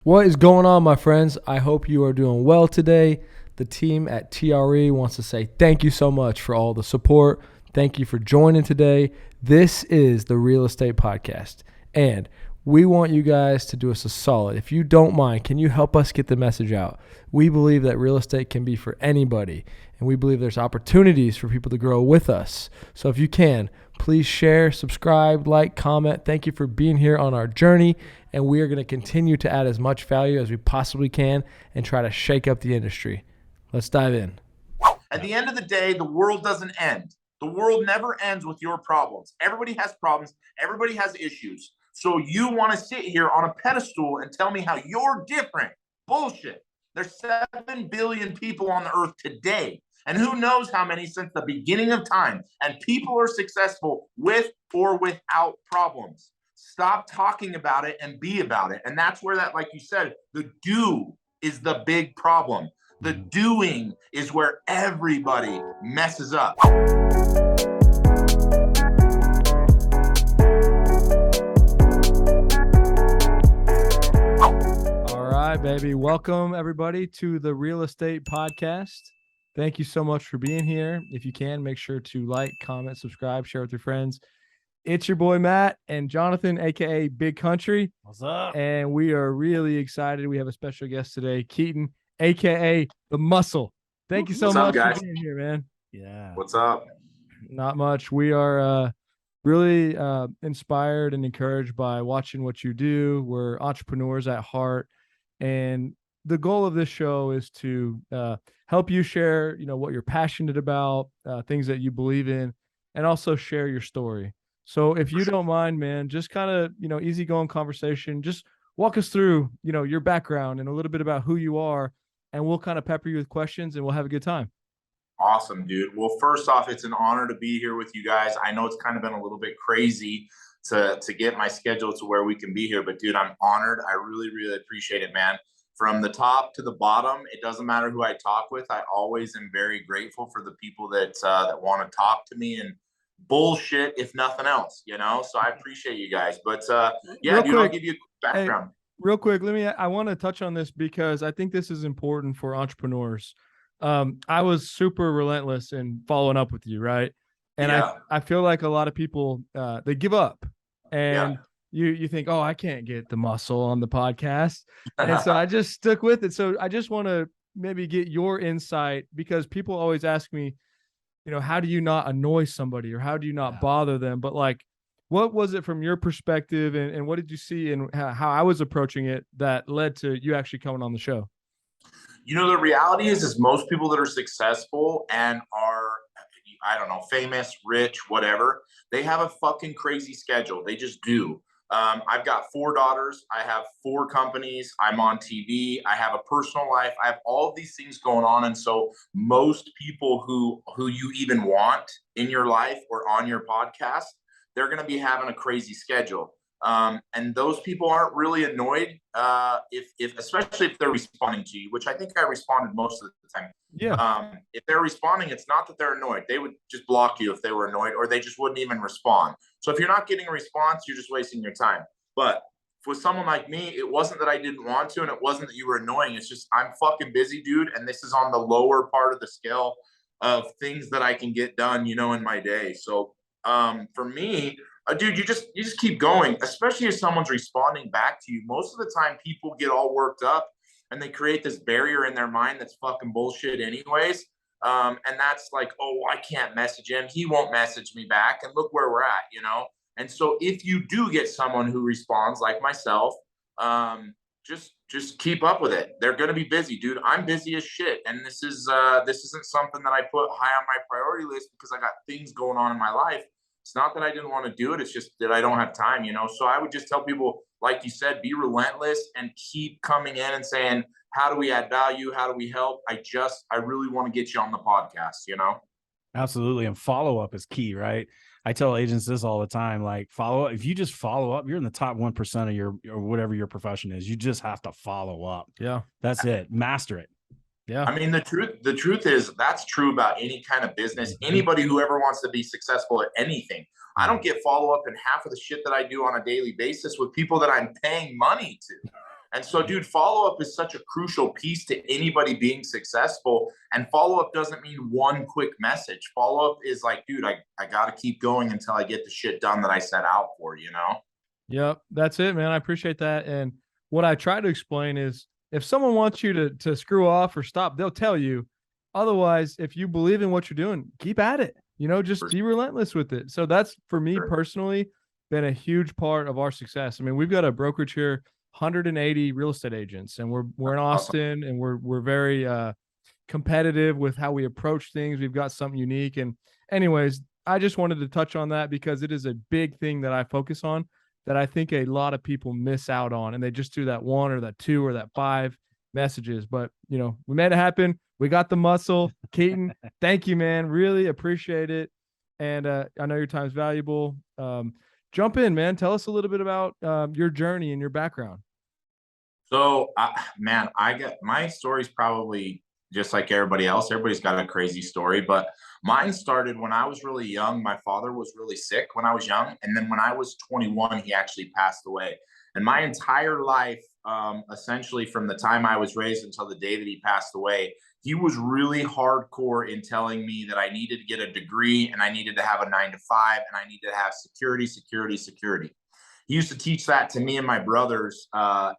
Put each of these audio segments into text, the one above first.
What is going on, my friends? I hope you are doing well today. The team at TRE wants to say thank you so much for all the support. Thank you for joining today. This is the Real Estate Podcast, and we want you guys to do us a solid. If you don't mind, can you help us get the message out? We believe that real estate can be for anybody, and we believe there's opportunities for people to grow with us. So if you can, please share, subscribe, like, comment. Thank you for being here on our journey, and we are going to continue to add as much value as we possibly can and try to shake up the industry. Let's dive in. At the end of the day, the world doesn't end. The world never ends with your problems. Everybody has problems. Everybody has issues. So you want to sit here on a pedestal and tell me how you're different? Bullshit. There's 7 billion people on the earth today. And who knows how many since the beginning of time. And people are successful with or without problems. Stop talking about it and be about it. And that's where that, like you said, the do is the big problem. The doing is where everybody messes up. All right, baby. Welcome, everybody, to the Real Estate Podcast. Thank you so much for being here. If you can, make sure to like, comment, subscribe, share with your friends. It's your boy, Matt and Jonathan, a.k.a. Big Country. What's up? And we are really excited. We have a special guest today, Keaton, a.k.a. The Muscle. Thank you so much for being here, man. Yeah. What's up? Not much. We are really inspired and encouraged by watching what you do. We're entrepreneurs at heart. And the goal of this show is to help you share, what you're passionate about, things that you believe in, and also share your story. So if you don't mind, man, just kind of, easygoing conversation, just walk us through, your background and a little bit about who you are, and we'll kind of pepper you with questions and we'll have a good time. Awesome, dude. Well, first off, it's an honor to be here with you guys. I know it's kind of been a little bit crazy to get my schedule to where we can be here, but dude, I'm honored. I really, really appreciate it, man. From the top to the bottom, it doesn't matter who I talk with. I always am very grateful for the people that want to talk to me and bullshit, if nothing else, So I appreciate you guys. But yeah, dude, I'll give you a quick background. Hey, real quick, I want to touch on this because I think this is important for entrepreneurs. I was super relentless in following up with you, right? And yeah. I feel like a lot of people they give up, and you think, oh, I can't get the muscle on the podcast, and so I just stuck with it. So I just want to maybe get your insight, because people always ask me, how do you not annoy somebody, or how do you not bother them? But like, what was it from your perspective, and what did you see and how I was approaching it that led to you actually coming on the show? The reality is most people that are successful and are, I don't know, famous, rich, whatever, they have a fucking crazy schedule. They just do. I've got 4 daughters. I have 4 companies. I'm on TV. I have a personal life. I have all of these things going on. And so most people who you even want in your life or on your podcast, they're going to be having a crazy schedule. And those people aren't really annoyed if especially if they're responding to you, which I think I responded most of the time. Yeah. If they're responding, it's not that they're annoyed. They would just block you if they were annoyed, or they just wouldn't even respond. So if you're not getting a response, you're just wasting your time. But for someone like me, it wasn't that I didn't want to, and it wasn't that you were annoying. It's just I'm fucking busy, dude. And this is on the lower part of the scale of things that I can get done, in my day. So for me, dude, you just keep going, especially if someone's responding back to you. Most of the time people get all worked up and they create this barrier in their mind that's fucking bullshit anyways. And that's like, oh, I can't message him. He won't message me back. And look where we're at, And so if you do get someone who responds like myself, just keep up with it. They're going to be busy, dude. I'm busy as shit. And this isn't something that I put high on my priority list because I got things going on in my life. It's not that I didn't want to do it. It's just that I don't have time, So I would just tell people, like you said, be relentless and keep coming in and saying, how do we add value? How do we help? I really want to get you on the podcast, Absolutely. And follow-up is key, right? I tell agents this all the time, like follow up. If you just follow up, you're in the top 1% of your, or whatever your profession is. You just have to follow up. Yeah. That's it. Master it. Yeah. I mean, the truth is that's true about any kind of business. Anybody who ever wants to be successful at anything. I don't get follow up in half of the shit that I do on a daily basis with people that I'm paying money to. And so, dude, follow-up is such a crucial piece to anybody being successful. And follow-up doesn't mean one quick message. Follow-up is like, dude, I got to keep going until I get the shit done that I set out for, you know? Yep, that's it, man. I appreciate that. And what I try to explain is if someone wants you to screw off or stop, they'll tell you. Otherwise, if you believe in what you're doing, keep at it. You know, just be relentless with it. So that's, for me personally, been a huge part of our success. I mean, we've got a brokerage here, 180 real estate agents, and we're in Austin, and we're very competitive with how we approach things. We've got something unique. And anyways, I just wanted to touch on that because it is a big thing that I focus on that I think a lot of people miss out on, and they just do that 1 or that 2 or that 5 messages. But, you know, we made it happen. We got the muscle. Keaton, thank you, man. Really appreciate it. And I know your time's valuable. Jump in, man. Tell us a little bit about your journey and your background. So, man, I get my story's probably just like everybody else. Everybody's got a crazy story, but mine started when I was really young. My father was really sick when I was young. And then when I was 21, he actually passed away. And my entire life, essentially from the time I was raised until the day that he passed away, he was really hardcore in telling me that I needed to get a degree and I needed to have a 9 to 5 and I needed to have security, security, security. He used to teach that to me and my brothers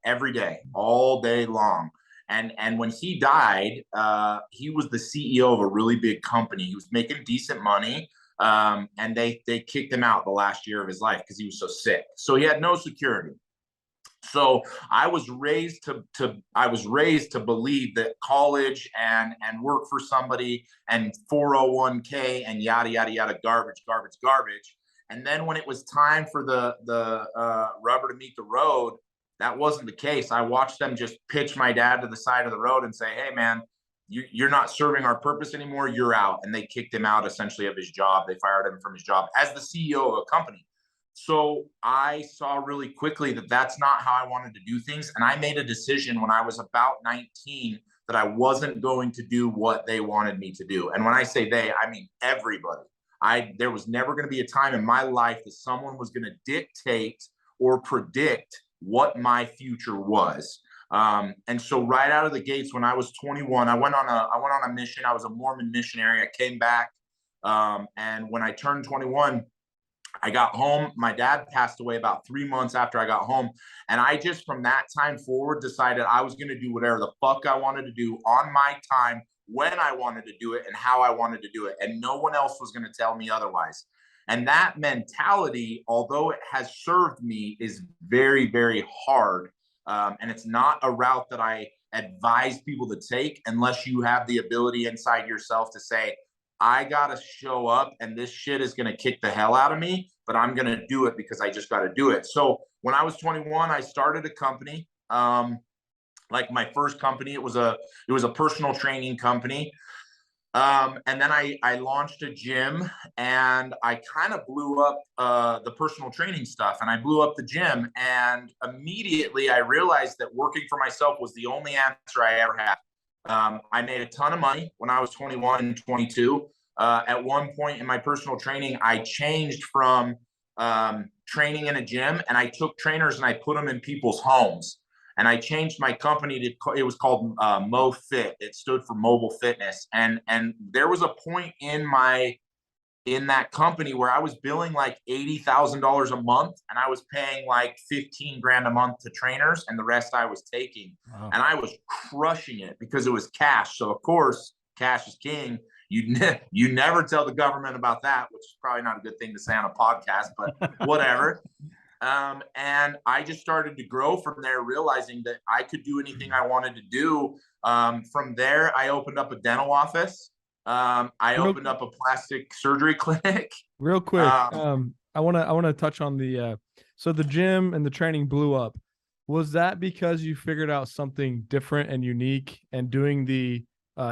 every day, all day long. And when he died, he was the CEO of a really big company. He was making decent money. And they kicked him out the last year of his life because he was so sick. So he had no security. So I was raised to believe that college and work for somebody and 401k and yada yada yada, garbage. And then when it was time for the rubber to meet the road, that wasn't the case. I watched them just pitch my dad to the side of the road and say, "Hey, man, you're not serving our purpose anymore. You're out." And they kicked him out essentially of his job. They fired him from his job as the CEO of a company. So I saw really quickly that that's not how I wanted to do things. And I made a decision when I was about 19 that I wasn't going to do what they wanted me to do. And when I say they, I mean everybody. There was never going to be a time in my life that someone was going to dictate or predict what my future was. And so right out of the gates, when I was 21, I went on a mission. I was a Mormon missionary. I came back. And when I turned 21, I got home. My dad passed away about 3 months after I got home. And I just, from that time forward, decided I was going to do whatever the fuck I wanted to do on my time, when I wanted to do it, and how I wanted to do it. And no one else was going to tell me otherwise. And that mentality, although it has served me, is very, very hard. And it's not a route that I advise people to take unless you have the ability inside yourself to say, I got to show up and this shit is going to kick the hell out of me, but I'm going to do it because I just got to do it. So when I was 21, I started a company. Like my first company, it was a personal training company. And then I launched a gym and I kind of blew up the personal training stuff, and I blew up the gym. And immediately I realized that working for myself was the only answer I ever had. I made a ton of money when I was 21 and 22. At one point in my personal training, I changed from training in a gym, and I took trainers and I put them in people's homes. And I changed my company to, it was called MoFit. It stood for mobile fitness. And there was a point in that company where I was billing like $80,000 a month, and I was paying like 15 grand a month to trainers, and the rest I was taking. Wow. And I was crushing it because it was cash. So of course, cash is king. You never tell the government about that, which is probably not a good thing to say on a podcast, but whatever. And I just started to grow from there, realizing that I could do anything I wanted to do. From there, I opened up a dental office. I opened up a plastic surgery clinic. Real quick, I want to touch on so the gym and the training blew up. Was that because you figured out something different and unique, and doing the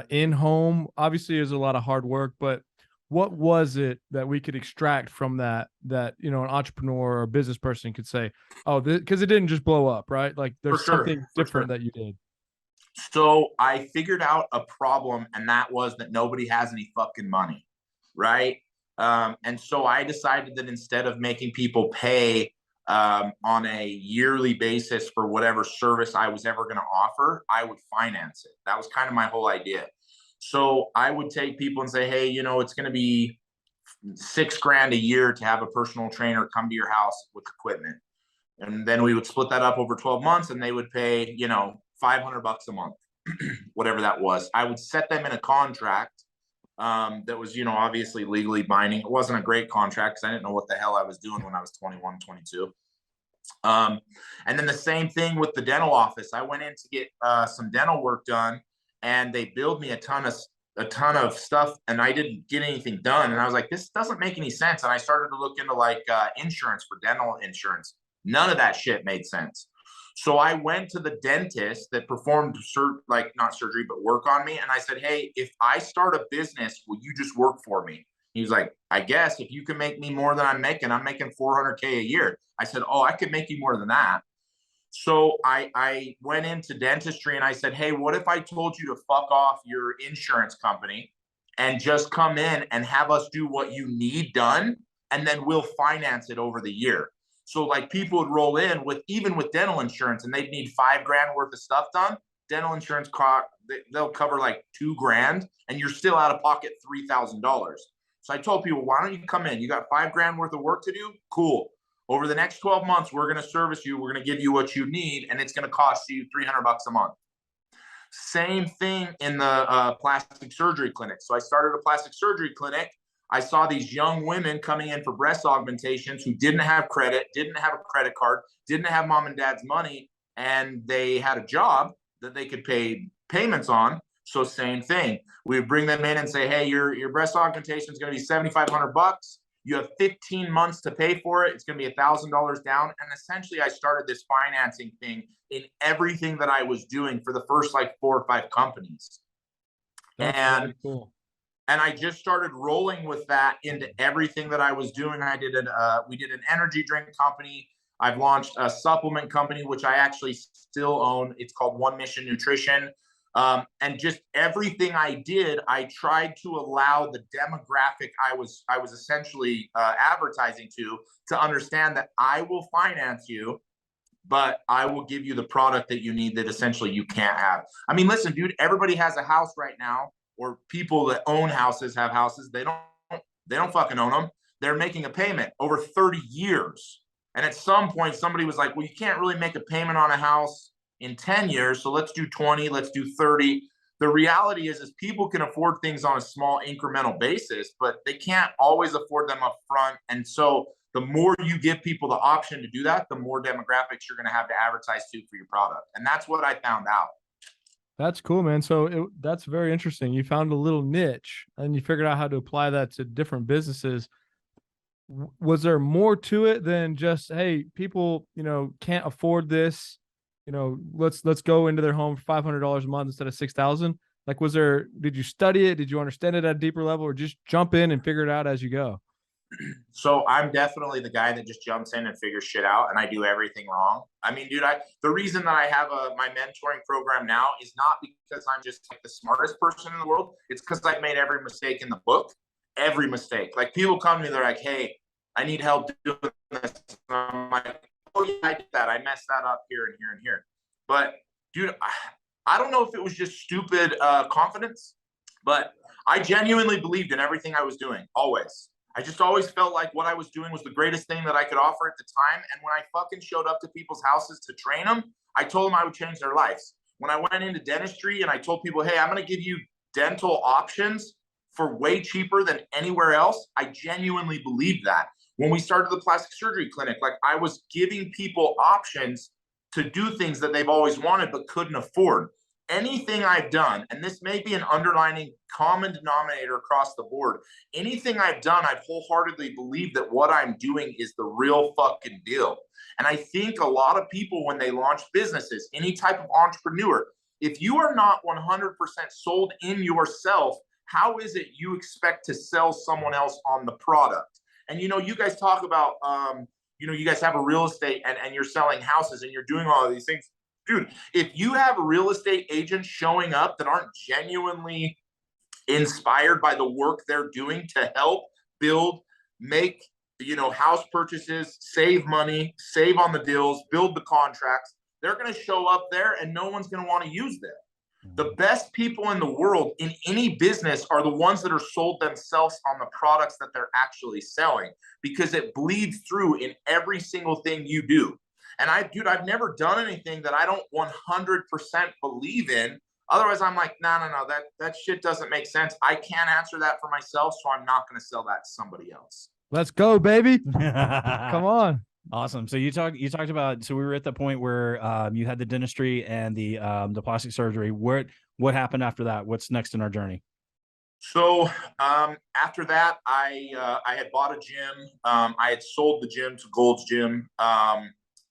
in-home? Obviously, there's a lot of hard work, but what was it that we could extract from that, you know, an entrepreneur or a business person could say, oh, because it didn't just blow up, right? Like there's something different that you did. So I figured out a problem, and that was that nobody has any fucking money, right? And so I decided that instead of making people pay on a yearly basis for whatever service I was ever going to offer, I would finance it. That was kind of my whole idea. So I would take people and say, hey, you know, it's going to be $6,000 a year to have a personal trainer come to your house with equipment. And then we would split that up over 12 months and they would pay, you know, $500 a month, whatever that was. I would set them in a contract that was, you know, obviously legally binding. It wasn't a great contract because I didn't know what the hell I was doing when I was 21, 22. And then the same thing with the dental office. I went in to get some dental work done, and they billed me a ton of stuff, and I didn't get anything done. And I was like, this doesn't make any sense. And I started to look into like insurance for dental insurance. None of that shit made sense. So I went to the dentist that performed not surgery, but work on me. And I said, hey, if I start a business, will you just work for me? He was like, I guess if you can make me more than I'm making $400K a year. I said, oh, I could make you more than that. So I went into dentistry and I said, hey, what if I told you to fuck off your insurance company and just come in and have us do what you need done, and then we'll finance it over the year. So like people would roll in even with dental insurance, and they'd need $5,000 worth of stuff done. Dental insurance they'll cover like $2,000, and you're still out of pocket $3,000. So I told people, why don't you come in? You got $5,000 worth of work to do? Cool. Over the next 12 months, we're going to service you. We're going to give you what you need, and it's going to cost you $300 a month. Same thing in the plastic surgery clinic. So I started a plastic surgery clinic. I saw these young women coming in for breast augmentations who didn't have credit, didn't have a credit card, didn't have mom and dad's money, and they had a job that they could pay payments on. So same thing. We would bring them in and say, hey, your breast augmentation is going to be $7,500. You have 15 months to pay for it. It's going to be $1,000 down. And essentially, I started this financing thing in everything that I was doing for the first like 4 or 5 companies. That's really cool. And I just started rolling with that into everything that I was doing. We did an energy drink company. I've launched a supplement company, which I actually still own. It's called One Mission Nutrition. And just everything I did, I tried to allow the demographic I was essentially advertising to understand that I will finance you, but I will give you the product that you need that essentially you can't have. I mean, listen, dude, everybody has a house right now, or people that own houses have houses. They don't fucking own them. They're making a payment over 30 years. And at some point, somebody was like, well, you can't really make a payment on a house in 10 years. So let's do 20, let's do 30. The reality is people can afford things on a small incremental basis, but they can't always afford them up front. And so the more you give people the option to do that, the more demographics you're going to have to advertise to for your product. And that's what I found out. That's cool, man. So that's very interesting. You found a little niche and you figured out how to apply that to different businesses. Was there more to it than just, hey, people, you know, can't afford this, you know, let's go into their home for $500 a month instead of 6,000? Like, did you study it? Did you understand it at a deeper level, or just jump in and figure it out as you go? So I'm definitely the guy that just jumps in and figures shit out, and I do everything wrong. I mean, dude, the reason that I have my mentoring program now is not because I'm just like the smartest person in the world. It's because I've made every mistake in the book, every mistake. Like people come to me, they're like, hey, I need help doing this. And I'm like, oh yeah, I did that. I messed that up here and here and here. But dude, I don't know if it was just stupid confidence, but I genuinely believed in everything I was doing, always. I just always felt like what I was doing was the greatest thing that I could offer at the time. And when I fucking showed up to people's houses to train them, I told them I would change their lives. When I went into dentistry and I told people, hey, I'm going to give you dental options for way cheaper than anywhere else, I genuinely believed that. When we started the plastic surgery clinic, like I was giving people options to do things that they've always wanted but couldn't afford. Anything I've done, and this may be an underlining common denominator across the board, anything I've done, I've wholeheartedly believed that what I'm doing is the real fucking deal. And I think a lot of people, when they launch businesses, any type of entrepreneur, if you are not 100% sold in yourself, how is it you expect to sell someone else on the product? And, you know, you guys talk about, you guys have a real estate and you're selling houses and you're doing all of these things. Dude, if you have real estate agents showing up that aren't genuinely inspired by the work they're doing to help build, make house purchases, save money, save on the deals, build the contracts. They're going to show up there and no one's going to want to use them. The best people in the world in any business are the ones that are sold themselves on the products that they're actually selling, because it bleeds through in every single thing you do. And I've never done anything that I don't 100% believe in. Otherwise, I'm like, no, that shit doesn't make sense. I can't answer that for myself, so I'm not going to sell that to somebody else. Let's go, baby. Come on. Awesome. So you talked about, so we were at the point where you had the dentistry and the plastic surgery. What happened after that? What's next in our journey? So after that, I had bought a gym. I had sold the gym to Gold's Gym.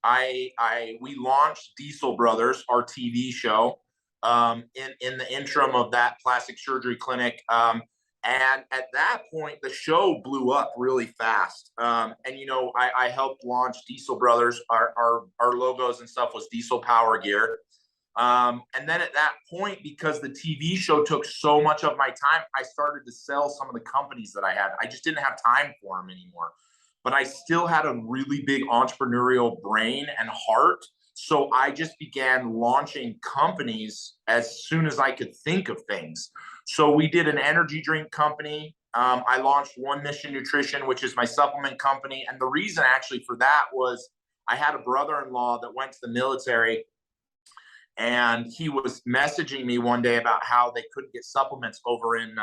We launched Diesel Brothers, our TV show, in the interim of that plastic surgery clinic. And at that point, the show blew up really fast. And I helped launch Diesel Brothers. Our logos and stuff was Diesel Power Gear. And then at that point, because the TV show took so much of my time, I started to sell some of the companies that I had. I just didn't have time for them anymore. But I still had a really big entrepreneurial brain and heart. So I just began launching companies as soon as I could think of things. So we did an energy drink company. I launched One Mission Nutrition, which is my supplement company. And the reason actually for that was I had a brother-in-law that went to the military, and he was messaging me one day about how they couldn't get supplements over in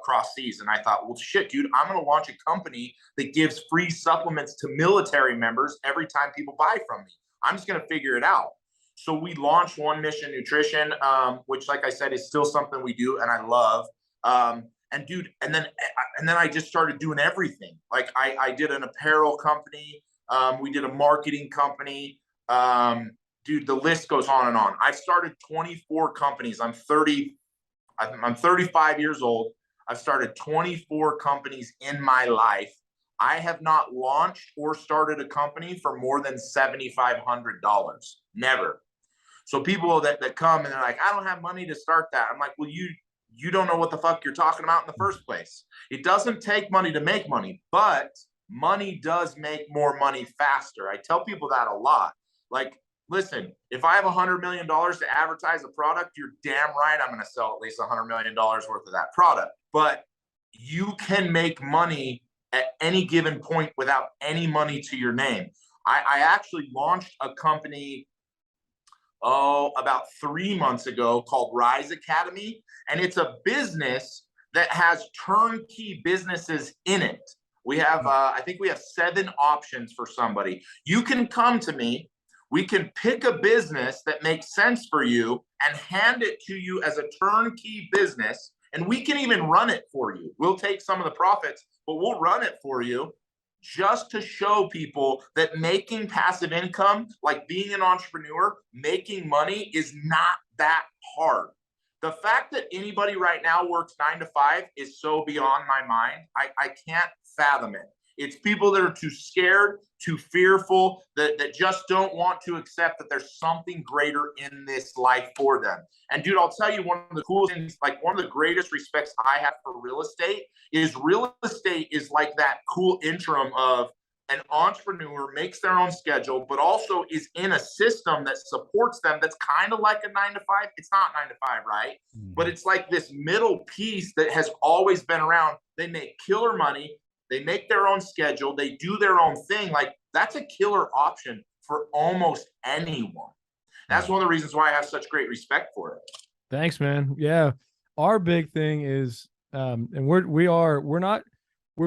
cross seas. And I thought, well, shit, dude, I'm going to launch a company that gives free supplements to military members every time people buy from me. I'm just going to figure it out. So we launched One Mission Nutrition, which, like I said, is still something we do and I love. And then I just started doing everything. Like I did an apparel company. We did a marketing company. Dude, the list goes on and on. I've started 24 companies. I'm 35 years old. I've started 24 companies in my life. I have not launched or started a company for more than $7,500. Never. So people that come and they're like, I don't have money to start that. I'm like, well, you don't know what the fuck you're talking about in the first place. It doesn't take money to make money, but money does make more money faster. I tell people that a lot. Like, listen, if I have $100 million to advertise a product, you're damn right I'm going to sell at least $100 million worth of that product. But you can make money at any given point without any money to your name. I actually launched a company about 3 months ago called Rise Academy, and it's a business that has turnkey businesses in it. We have, I think we have 7 options for somebody. You can come to me. We can pick a business that makes sense for you and hand it to you as a turnkey business, and we can even run it for you. We'll take some of the profits, but we'll run it for you just to show people that making passive income, like being an entrepreneur, making money is not that hard. The fact that anybody right now works 9 to 5 is so beyond my mind. I can't fathom it. It's people that are too scared, too fearful, that just don't want to accept that there's something greater in this life for them. And dude, I'll tell you, one of the coolest things, like one of the greatest respects I have for real estate is like that cool interim of an entrepreneur makes their own schedule, but also is in a system that supports them. That's kind of like a 9 to 5. It's not 9 to 5, right? Mm-hmm. But it's like this middle piece that has always been around. They make killer money. They make their own schedule. They do their own thing. Like, that's a killer option for almost anyone. That's one of the reasons why I have such great respect for it. Thanks, man. Yeah. Our big thing is, and we're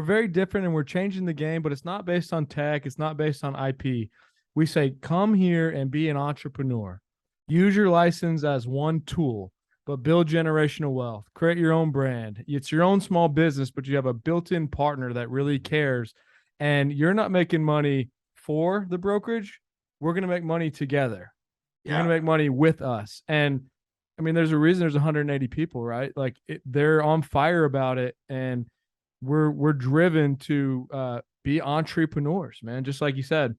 very different and we're changing the game, but it's not based on tech. It's not based on IP. We say, come here and be an entrepreneur. Use your license as one tool, but build generational wealth. Create your own brand. It's your own small business, but you have a built-in partner that really cares. And you're not making money for the brokerage. We're going to make money together. You're going to make money with us. And I mean, there's a reason there's 180 people, right? Like they're on fire about it. And we're driven to be entrepreneurs, man. Just like you said.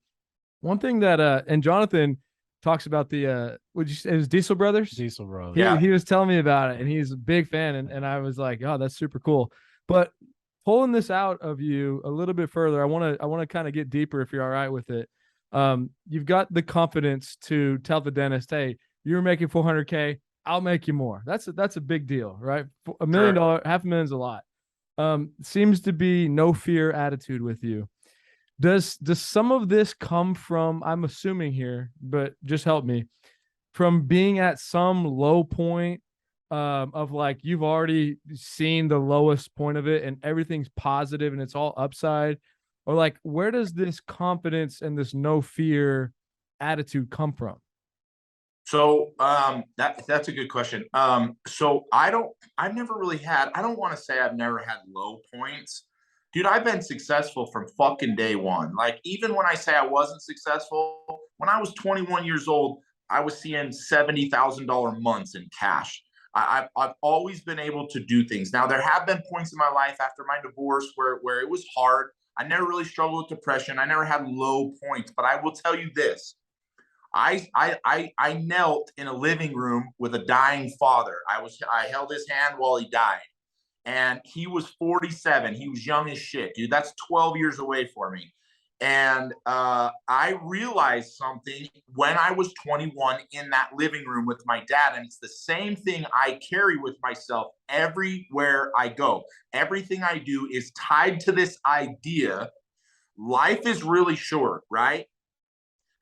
One thing that, and Jonathan talks about the would you say it was Diesel Brothers? Diesel Brothers. He was telling me about it, and he's a big fan, and I was like, oh, that's super cool. But pulling this out of you a little bit further, I want to kind of get deeper if you're all right with it. You've got the confidence to tell the dentist, hey, you're making 400K, I'll make you more. That's a big deal, right? $1 million, $500,000 is a lot. Seems to be no fear attitude with you. Does some of this come from, I'm assuming here, but just help me, from being at some low point of like you've already seen the lowest point of it and everything's positive and it's all upside? Or like, where does this confidence and this no fear attitude come from? So that's a good question. So I've never really had, I don't want to say I've never had low points. Dude, I've been successful from fucking day one. Like, even when I say I wasn't successful, when I was 21 years old, I was seeing $70,000 months in cash. I've always been able to do things. Now, there have been points in my life after my divorce where it was hard. I never really struggled with depression. I never had low points, but I will tell you this. I knelt in a living room with a dying father. I held his hand while he died, and he was 47. He was young as shit, dude. That's 12 years away for me. And I realized something when I was 21 in that living room with my dad, and it's the same thing I carry with myself everywhere I go. Everything I do is tied to this idea. Life is really short, right?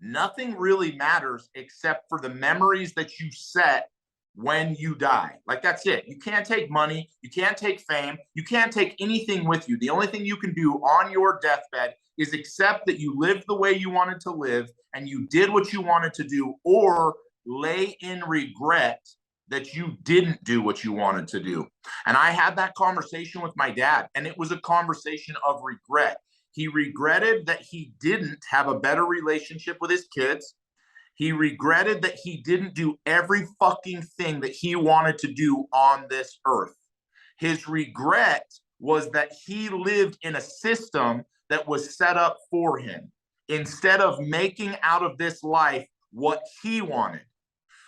Nothing really matters except for the memories that you set when you die. Like, that's it. You can't take money. You can't take fame. You can't take anything with you. The only thing you can do on your deathbed is accept that you lived the way you wanted to live and you did what you wanted to do, or lay in regret that you didn't do what you wanted to do. And I had that conversation with my dad, and it was a conversation of regret. He regretted that he didn't have a better relationship with his kids. He regretted that he didn't do every fucking thing that he wanted to do on this earth. His regret was that he lived in a system that was set up for him instead of making out of this life what he wanted.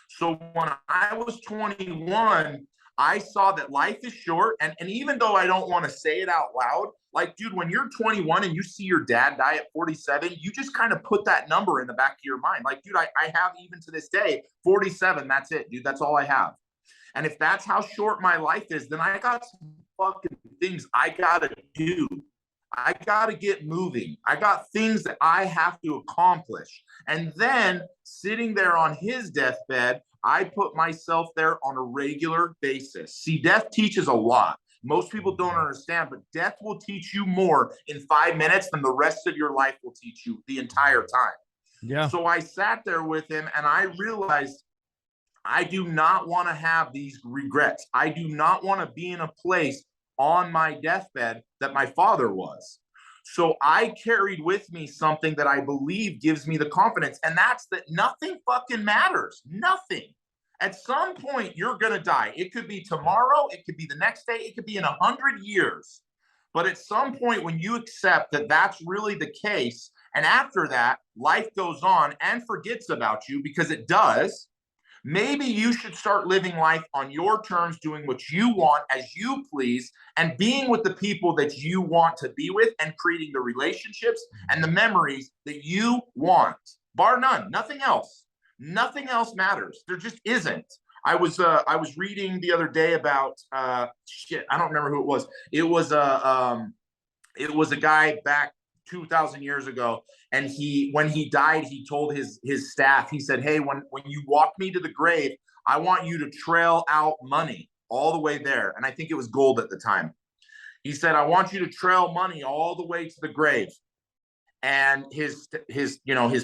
So when I was 21, I saw that life is short. And even though I don't want to say it out loud, like, dude, when you're 21 and you see your dad die at 47, you just kind of put that number in the back of your mind. Like, dude, I have, even to this day, 47. That's it, dude. That's all I have. And if that's how short my life is, then I got some fucking things I got to do. I got to get moving. I got things that I have to accomplish. And then sitting there on his deathbed, I put myself there on a regular basis. See, death teaches a lot. Most people don't understand, but death will teach you more in 5 minutes than the rest of your life will teach you the entire time. Yeah. So I sat there with him and I realized I do not want to have these regrets. I do not want to be in a place on my deathbed that my father was. So I carried with me something that I believe gives me the confidence, and that's that nothing fucking matters. Nothing. At some point, you're going to die. It could be tomorrow. It could be the next day. It could be in 100 years. But at some point, when you accept that that's really the case, and after that, life goes on and forgets about you, because it does, maybe you should start living life on your terms, doing what you want as you please, and being with the people that you want to be with, and creating the relationships and the memories that you want, bar none. Nothing else. Nothing else matters. There just isn't. I was reading the other day about I don't remember who it was. It was a guy back 2,000 years ago, and when he died, he told his staff, he said, hey, when you walk me to the grave, I want you to trail out money all the way there. And I think it was gold at the time. He said, I want you to trail money all the way to the grave. And his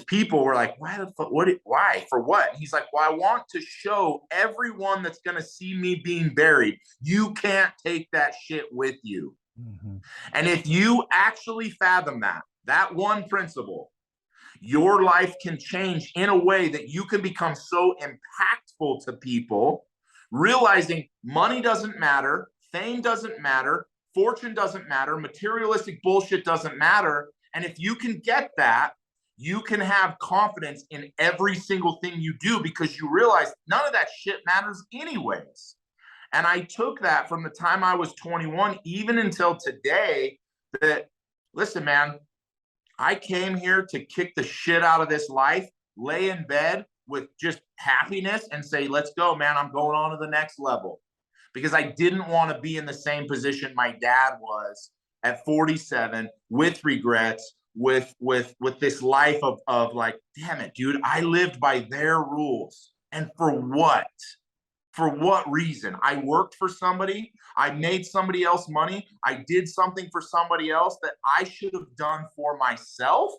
people were like, why the fuck? Why? For what? And he's like, well, I want to show everyone that's going to see me being buried, you can't take that shit with you. Mm-hmm. And if you actually fathom that one principle, your life can change in a way that you can become so impactful to people, realizing money doesn't matter, fame doesn't matter, fortune doesn't matter, materialistic bullshit doesn't matter. And if you can get that, you can have confidence in every single thing you do, because you realize none of that shit matters anyways. And I took that from the time I was 21, even until today, that, listen, man, I came here to kick the shit out of this life, lay in bed with just happiness and say, let's go, man. I'm going on to the next level. Because I didn't want to be in the same position my dad was at 47 with regrets, with this life of like, damn it, dude, I lived by their rules. And for what? For what reason? I worked for somebody. I made somebody else money. I did something for somebody else that I should have done for myself.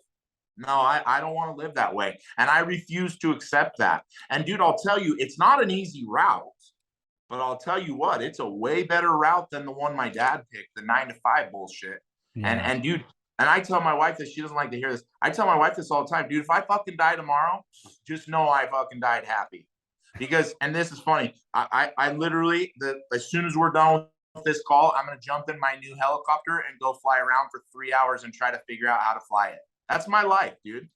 No, I don't want to live that way. And I refuse to accept that. And dude, I'll tell you, it's not an easy route, but I'll tell you what, it's a way better route than the one my dad picked, the 9 to 5 bullshit. Yeah. And dude, and I tell my wife this, she doesn't like to hear this. I tell my wife this all the time, dude, if I fucking die tomorrow, just know I fucking died happy. Because, and this is funny, I literally, as soon as we're done with this call, I'm going to jump in my new helicopter and go fly around for 3 hours and try to figure out how to fly it. That's my life, dude.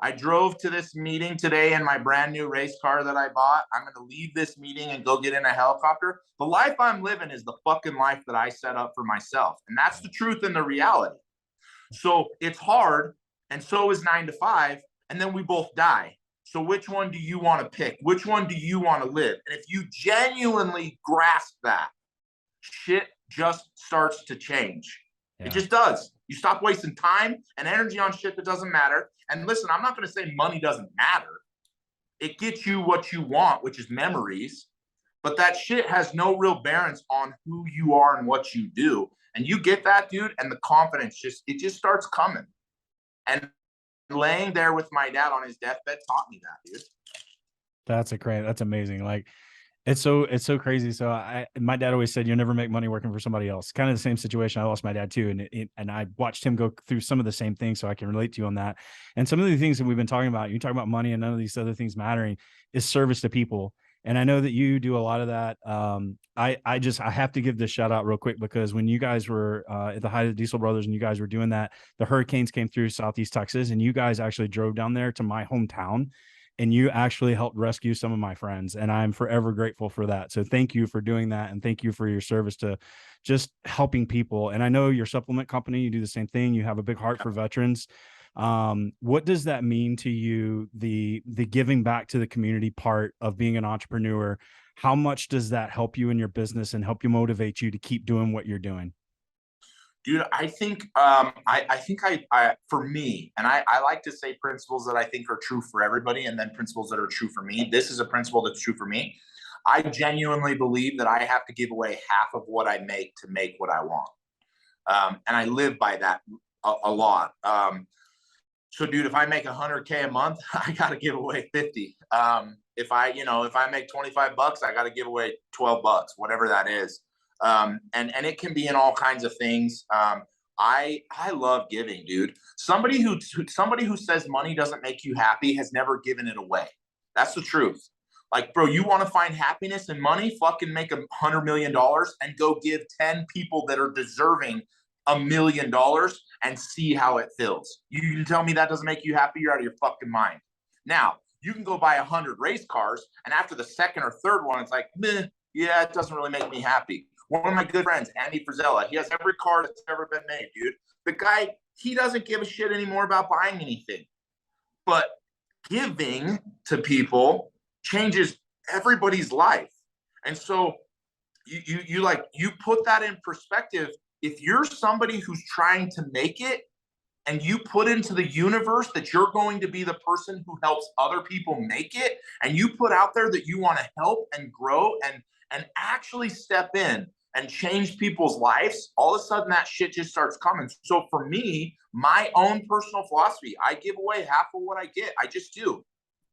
I drove to this meeting today in my brand new race car that I bought. I'm going to leave this meeting and go get in a helicopter. The life I'm living is the fucking life that I set up for myself. And that's the truth and the reality. So it's hard. And so is 9 to 5. And then we both die. So which one do you want to pick? Which one do you want to live? And if you genuinely grasp that, shit just starts to change. Yeah. It just does. You stop wasting time and energy on shit that doesn't matter. And listen, I'm not going to say money doesn't matter. It gets you what you want, which is memories. But that shit has no real bearance on who you are and what you do. And you get that, dude, and the confidence it just starts coming. And laying there with my dad on his deathbed taught me that, dude. That's amazing. Like, it's so crazy. So my dad always said, you'll never make money working for somebody else. Kind of the same situation. I lost my dad too. And I watched him go through some of the same things. So I can relate to you on that. And some of the things that we've been talking about, you talk about money and none of these other things mattering, is service to people. And I know that you do a lot of that. I have to give this shout out real quick, because when you guys were at the height of the Diesel Brothers and you guys were doing that, the hurricanes came through Southeast Texas, and you guys actually drove down there to my hometown, and you actually helped rescue some of my friends. And I'm forever grateful for that. So thank you for doing that. And thank you for your service to just helping people. And I know your supplement company, you do the same thing. You have a big heart for veterans. What does that mean to you, the giving back to the community part of being an entrepreneur? How much does that help you in your business and help you motivate you to keep doing what you're doing? Dude, I think for me, and I like to say principles that I think are true for everybody, and then principles that are true for me. This is a principle that's true for me. I genuinely believe that I have to give away half of what I make to make what I want. And I live by that a lot. So dude, if I make $100K a month, I got to give away 50. If I make $25, I got to give away $12, whatever that is. And it can be in all kinds of things. I love giving, dude. Somebody who says money doesn't make you happy has never given it away. That's the truth. Like, bro, you want to find happiness and money? Fucking make $100 million and go give 10 people that are deserving $1 million and see how it feels. You can tell me that doesn't make you happy? You're out of your fucking mind. Now, you can go buy 100 race cars, and after the second or third one, it's like, meh, yeah, it doesn't really make me happy. One of my good friends, Andy Frizella, he has every car that's ever been made, dude. The guy, he doesn't give a shit anymore about buying anything. But giving to people changes everybody's life. And so you put that in perspective. If you're somebody who's trying to make it, and you put into the universe that you're going to be the person who helps other people make it, and you put out there that you want to help and grow and actually step in and change people's lives, all of a sudden that shit just starts coming. So for me, my own personal philosophy, I give away half of what I get. I just do.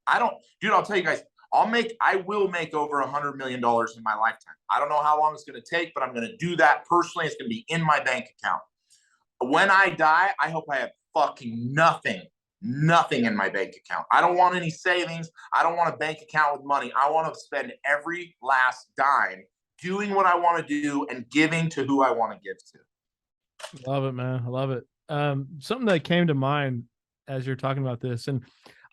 I'll tell you guys, I will make over $100 million in my lifetime. I don't know how long it's going to take, but I'm going to do that personally. It's going to be in my bank account. When I die, I hope I have fucking nothing in my bank account. I don't want any savings. I don't want a bank account with money. I want to spend every last dime doing what I want to do and giving to who I want to give to. Love it, man. I love it. Something that came to mind as you're talking about this, and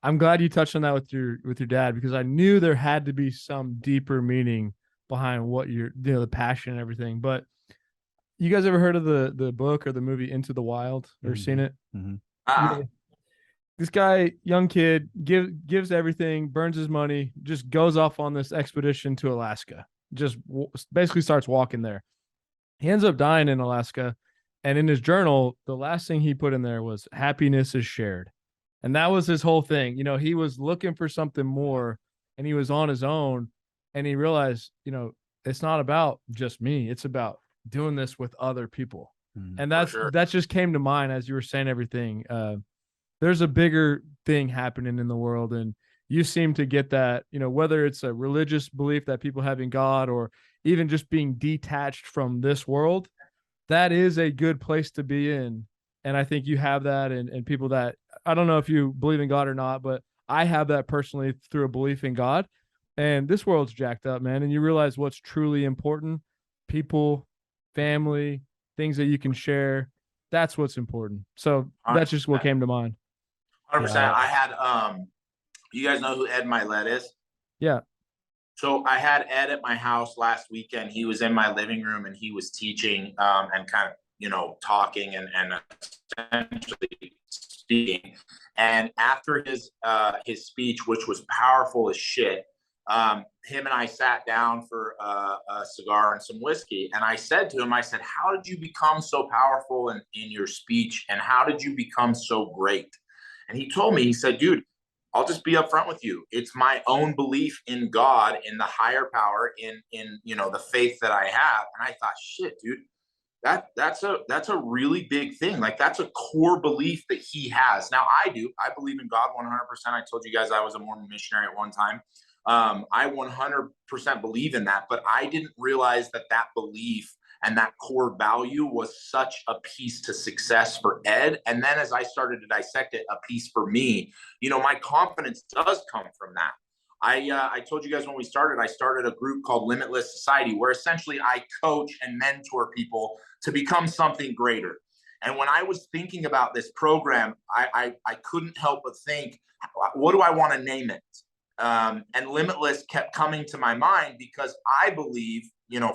I'm glad you touched on that with your dad, because I knew there had to be some deeper meaning behind what you're, the passion and everything. But you guys ever heard of the book or the movie Into the Wild or seen it? Mm-hmm. Ah, This guy, young kid, gives everything, burns his money, just goes off on this expedition to Alaska. Just basically starts walking there. He ends up dying in Alaska, and in his journal, the last thing he put in there was happiness is shared. And that was his whole thing. He was looking for something more, and he was on his own, and he realized, it's not about just me. It's about doing this with other people. And that just came to mind as you were saying everything. There's a bigger thing happening in the world, and you seem to get that, whether it's a religious belief that people have in God or even just being detached from this world, that is a good place to be in. And I think you have that, and people that, I don't know if you believe in God or not, but I have that personally through a belief in God. And this world's jacked up, man. And you realize what's truly important: people, family, things that you can share. That's what's important. So that's just what came to mind. 100%. I had, you guys know who Ed Milet is? Yeah. So I had Ed at my house last weekend. He was in my living room and he was teaching and kind of, talking and essentially speaking. And after his speech, which was powerful as shit, him and I sat down for a cigar and some whiskey. And I said to him, how did you become so powerful in your speech? And how did you become so great? And he told me, he said, dude, I'll just be upfront with you. It's my own belief in God, in the higher power, in the faith that I have. And I thought, shit, dude, that's a really big thing. Like, that's a core belief that he has. Now I believe in God 100%. I told you guys I was a Mormon missionary at one time. I 100% believe in that, but I didn't realize that belief and that core value was such a piece to success for Ed. And then as I started to dissect it, a piece for me, my confidence does come from that. I told you guys when we started, I started a group called Limitless Society, where essentially I coach and mentor people to become something greater. And when I was thinking about this program, I couldn't help but think, what do I want to name it? And Limitless kept coming to my mind because I believe,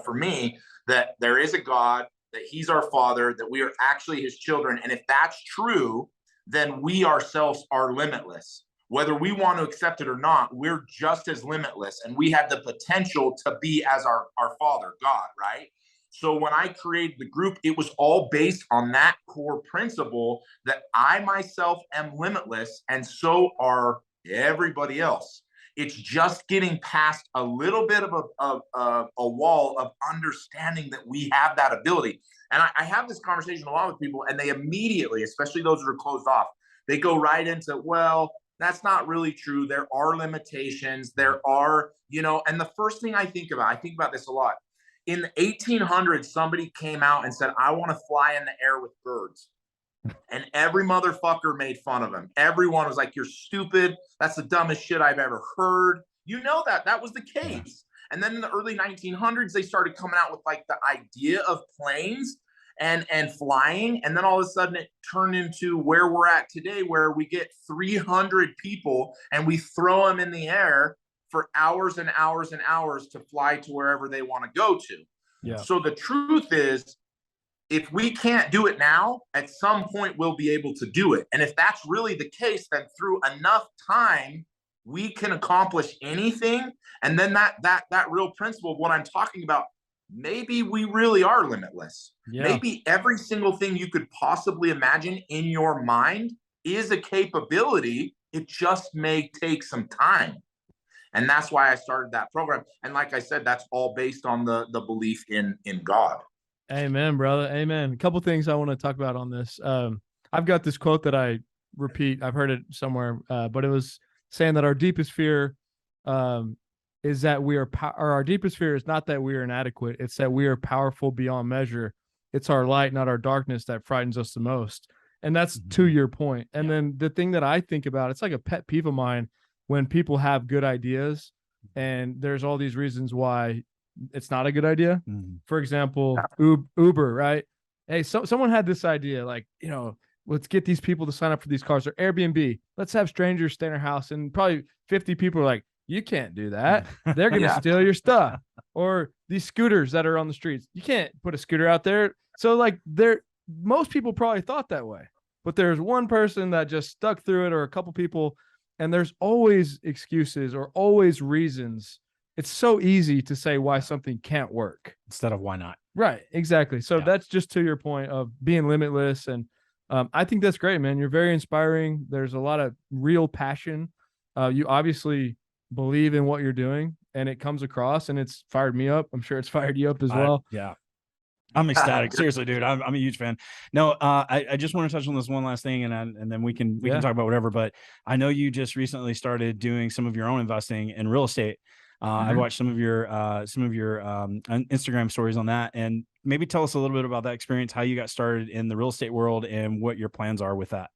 for me, that there is a God, that he's our father, that we are actually his children. And if that's true, then we ourselves are limitless. Whether we want to accept it or not, we're just as limitless. And we have the potential to be as our father, God, right? So when I created the group, it was all based on that core principle that I myself am limitless, and so are everybody else. It's just getting past a little bit of a wall of understanding that we have that ability. And I have this conversation a lot with people, and they immediately, especially those that are closed off, they go right into, well, that's not really true. There are limitations. There are, and the first thing I think about this a lot. In the 1800s, somebody came out and said, I want to fly in the air with birds. And every motherfucker made fun of him. Everyone was like, you're stupid. That's the dumbest shit I've ever heard. That was the case. And then in the early 1900s, they started coming out with like the idea of planes and flying. And then all of a sudden it turned into where we're at today, where we get 300 people and we throw them in the air for hours and hours and hours to fly to wherever they want to go to. Yeah. So the truth is, if we can't do it now, at some point we'll be able to do it. And if that's really the case, then through enough time, we can accomplish anything. And then that real principle of what I'm talking about, maybe we really are limitless. Yeah. Maybe every single thing you could possibly imagine in your mind is a capability. It just may take some time. And that's why I started that program. And like I said, that's all based on the belief in God. Amen, brother. Amen. A couple things I want to talk about on this. I've got this quote that I repeat. I've heard it somewhere, but it was saying that our deepest fear is that we are, or our deepest fear is not that we are inadequate. It's that we are powerful beyond measure. It's our light, not our darkness, that frightens us the most. And that's to your point. And then the thing that I think about, it's like a pet peeve of mine when people have good ideas and there's all these reasons why it's not a good idea. For example, Uber, right? Hey, someone had this idea, like, let's get these people to sign up for these cars, or Airbnb. Let's have strangers stay in our house. And probably 50 people are like, you can't do that. They're going to steal your stuff. or these scooters that are on the streets. You can't put a scooter out there. So like most people probably thought that way, but there's one person that just stuck through it, or a couple people, and there's always excuses or always reasons. It's so easy to say why something can't work instead of why not. Right, exactly. So that's just to your point of being limitless. And I think that's great, man. You're very inspiring. There's a lot of real passion. You obviously believe in what you're doing, and it comes across, and it's fired me up. I'm sure it's fired you up as well. Yeah. I'm ecstatic. Seriously, dude. I'm a huge fan. No, I just want to touch on this one last thing, and then we can talk about whatever. But I know you just recently started doing some of your own investing in real estate. I watched some of your Instagram stories on that, and maybe tell us a little bit about that experience, how you got started in the real estate world, and what your plans are with that.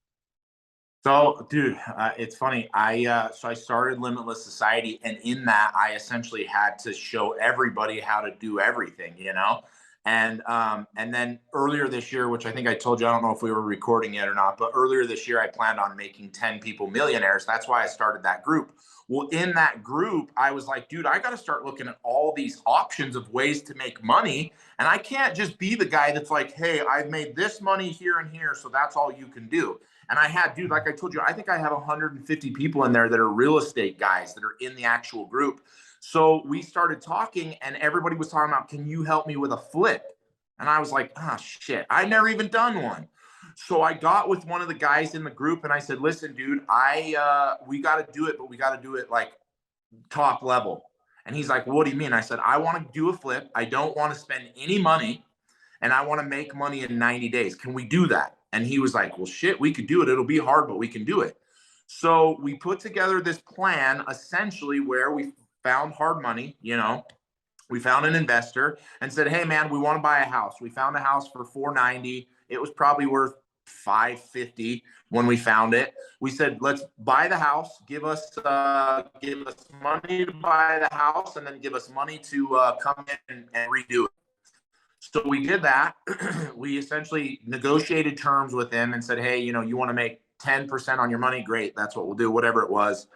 So, dude, it's funny. I started Limitless Society, and in that, I essentially had to show everybody how to do everything, you know. And then earlier this year, which I think I told you, I don't know if we were recording yet or not, but earlier this year, I planned on making 10 people millionaires. That's why I started that group. Well, in that group, I was like, dude, I got to start looking at all these options of ways to make money. And I can't just be the guy that's like, hey, I've made this money here and here, so that's all you can do. And I had, dude, like I told you, I think I have 150 people in there that are real estate guys that are in the actual group. So we started talking, and everybody was talking about, can you help me with a flip? And I was like, oh, shit, I never even done one. So I got with one of the guys in the group, and I said, listen, dude, we got to do it, but we got to do it like top level. And he's like, what do you mean? I said, I want to do a flip. I don't want to spend any money, and I want to make money in 90 days. Can we do that? And he was like, well, shit, we could do it. It'll be hard, but we can do it. So we put together this plan, essentially, where we found hard money, you know, we found an investor and said, hey man, we want to buy a house. We found a house for $490. It was probably worth $550 when we found it. We said, let's buy the house, give us money to buy the house, and then give us money to come in and redo it. So we did that. We essentially negotiated terms with him and said, hey, you know, you want to make 10% on your money? Great. That's what we'll do, whatever it was.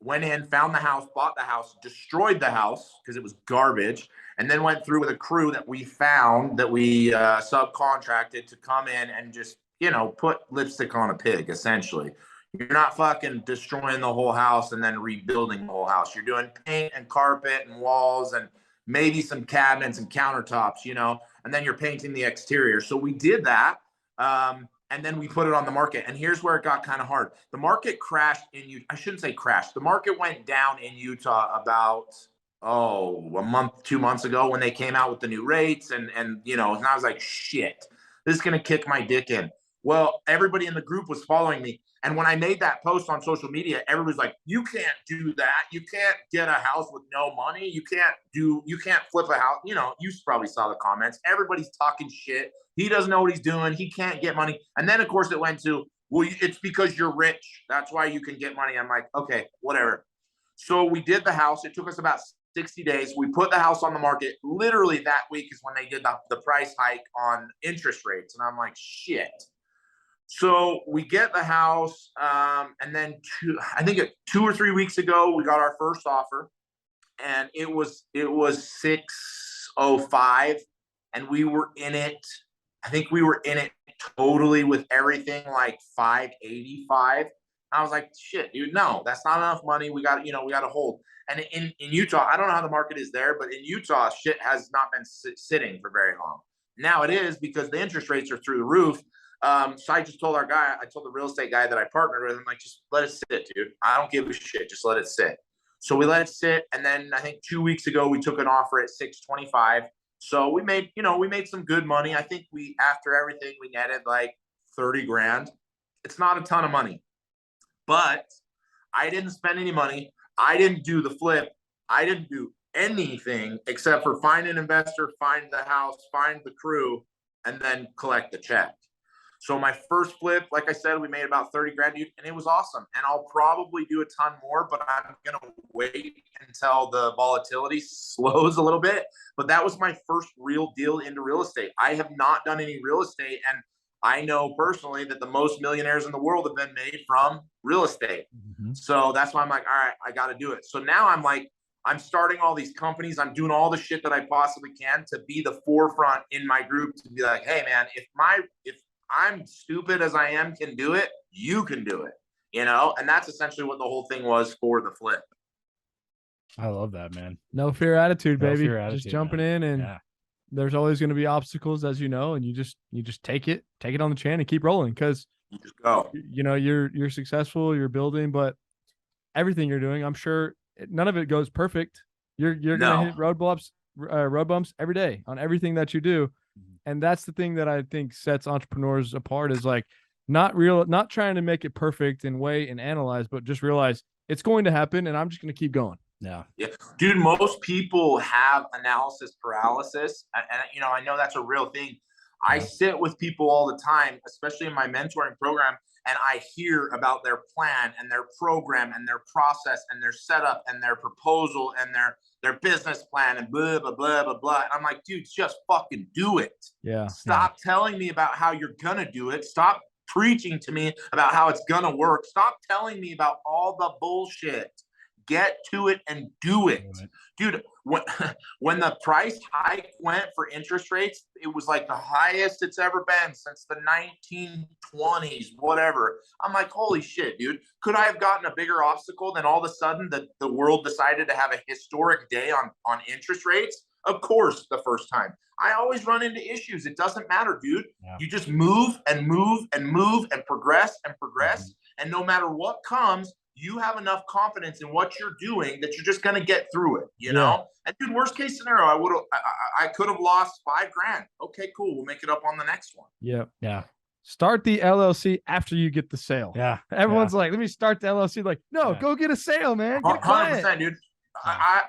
Went in, found the house, bought the house, destroyed the house because it was garbage, and then went through with a crew that we found, that we subcontracted to come in and just, you know, put lipstick on a pig, essentially. You're not fucking destroying the whole house and then rebuilding the whole house. You're doing paint and carpet and walls and maybe some cabinets and countertops, you know, and then you're painting the exterior. So we did that. And then we put it on the market. And here's where it got kind of hard. The market crashed in Utah. I shouldn't say crashed. The market went down in Utah about, a month, 2 months ago, when they came out with the new rates. And you know, and I was like, shit, this is going to kick my dick in. Well, everybody in the group was following me. And when I made that post on social media, everybody's like, you can't do that. You can't get a house with no money. You can't flip a house. You know, you probably saw the comments. Everybody's talking shit. He doesn't know what he's doing. He can't get money. And then, of course, it went to, well, it's because you're rich. That's why you can get money. I'm like, okay, whatever. So we did the house. It took us about 60 days. We put the house on the market. Literally that week is when they did the price hike on interest rates. And I'm like, shit. So we get the house, and then I think 2 or 3 weeks ago, we got our first offer, and it was 605, and we were in it. I think we were in it totally with everything like 585. I was like, shit, dude, no, that's not enough money. We got to hold. And in Utah, I don't know how the market is there, but in Utah, shit has not been sitting for very long. Now it is, because the interest rates are through the roof. So I just told the real estate guy that I partnered with, I'm like, just let it sit, dude. I don't give a shit. Just let it sit. So we let it sit. And then I think 2 weeks ago, we took an offer at 625. So we made some good money. I think after everything, we netted like 30 grand. It's not a ton of money, but I didn't spend any money. I didn't do the flip. I didn't do anything except for find an investor, find the house, find the crew, and then collect the check. So my first flip, like I said, we made about 30 grand, dude, and it was awesome. And I'll probably do a ton more, but I'm going to wait until the volatility slows a little bit. But that was my first real deal into real estate. I have not done any real estate. And I know personally that the most millionaires in the world have been made from real estate. Mm-hmm. So that's why I'm like, all right, I got to do it. So now I'm like, I'm starting all these companies. I'm doing all the shit that I possibly can to be the forefront in my group, to be like, hey man, if I'm stupid as I am can do it, you can do it, you know? And that's essentially what the whole thing was for the flip. I love that, man. No fear attitude, No baby. fear attitude, just jumping man. in, and there's always going to be obstacles, as you know, and you just take it on the chin and keep rolling, because you just go. You know, you're successful, you're building, but everything you're doing, I'm sure none of it goes perfect. You're going to hit road bumps every day on everything that you do. And that's the thing that I think sets entrepreneurs apart, is like not trying to make it perfect and wait and analyze, but just realize it's going to happen and I'm just going to keep going. Yeah. Dude, most people have analysis paralysis. And you know, I know that's a real thing. I sit with people all the time, especially in my mentoring program, and I hear about their plan and their program and their process and their setup and their proposal and their business plan and blah, blah, blah, blah, blah. And I'm like, dude, just fucking do it. Yeah. Stop telling me about how you're going to do it. Stop preaching to me about how it's going to work. Stop telling me about all the bullshit. Get to it and do it. Dude, when the price hike went for interest rates, it was like the highest it's ever been since the 1920s, whatever. I'm like, holy shit, dude. Could I have gotten a bigger obstacle than all of a sudden the world decided to have a historic day on interest rates? Of course, the first time. I always run into issues. It doesn't matter, dude. Yeah. You just move and move and move and progress and progress. And no matter what comes, you have enough confidence in what you're doing that you're just going to get through it, you know? And dude, worst case scenario, I could have lost $5,000. Okay, cool. We'll make it up on the next one. Yeah. Start the LLC after you get the sale. Yeah. Everyone's like, let me start the LLC. Like, no, go get a sale, man. Get a client. 100%, dude.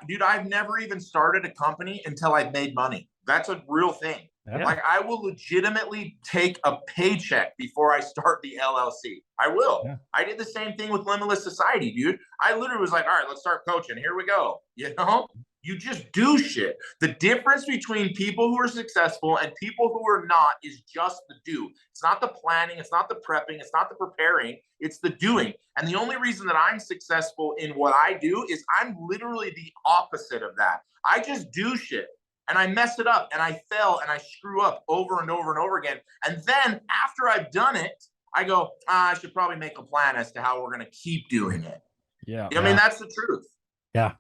Dude, I've never even started a company until I've made money. That's a real thing. Yeah. Like, I will legitimately take a paycheck before I start the LLC. I will. Yeah. I did the same thing with Limitless Society, dude. I literally was like, all right, let's start coaching. Here we go. You know, you just do shit. The difference between people who are successful and people who are not is just the do. It's not the planning. It's not the prepping. It's not the preparing. It's the doing. And the only reason that I'm successful in what I do is I'm literally the opposite of that. I just do shit. And I mess it up and I fail and I screw up over and over and over again. And then after I've done it, I go, I should probably make a plan as to how we're going to keep doing it. Yeah. I mean, that's the truth. Yeah.